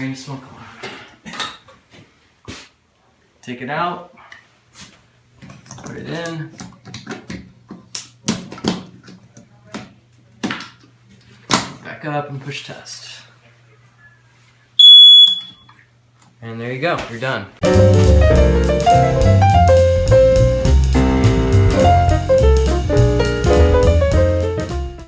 drain the smoke alarm. Take it out, put it in. Back up and push test. And there you go, you're done.